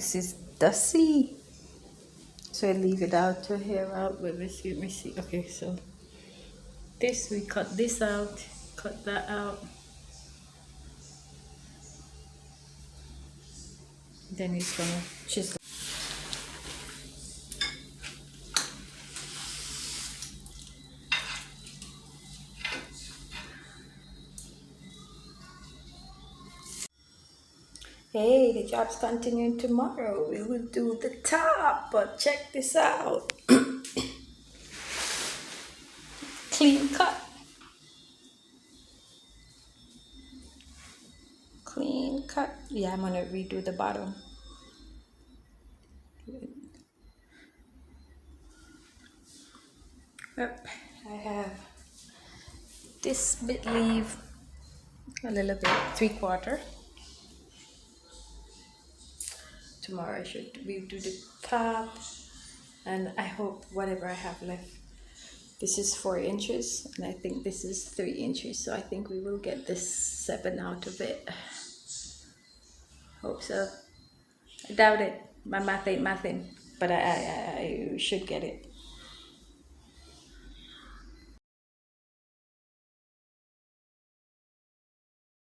This is dusty. So I leave it out to here out. Let me see. Okay, so this, we cut this out, cut that out. Then it's gonna chisel. Hey, the job's continuing tomorrow. We will do the top, but check this out. Clean cut. Clean cut. Yeah, I'm gonna redo the bottom. Yep, I have this bit leave a little bit, 3/4. Tomorrow I should redo the top, and I hope whatever I have left. This is 4 inches, and I think this is 3 inches, so I think we will get this 7 out of it. Hope so. I doubt it. My math ain't mathing, but I should get it.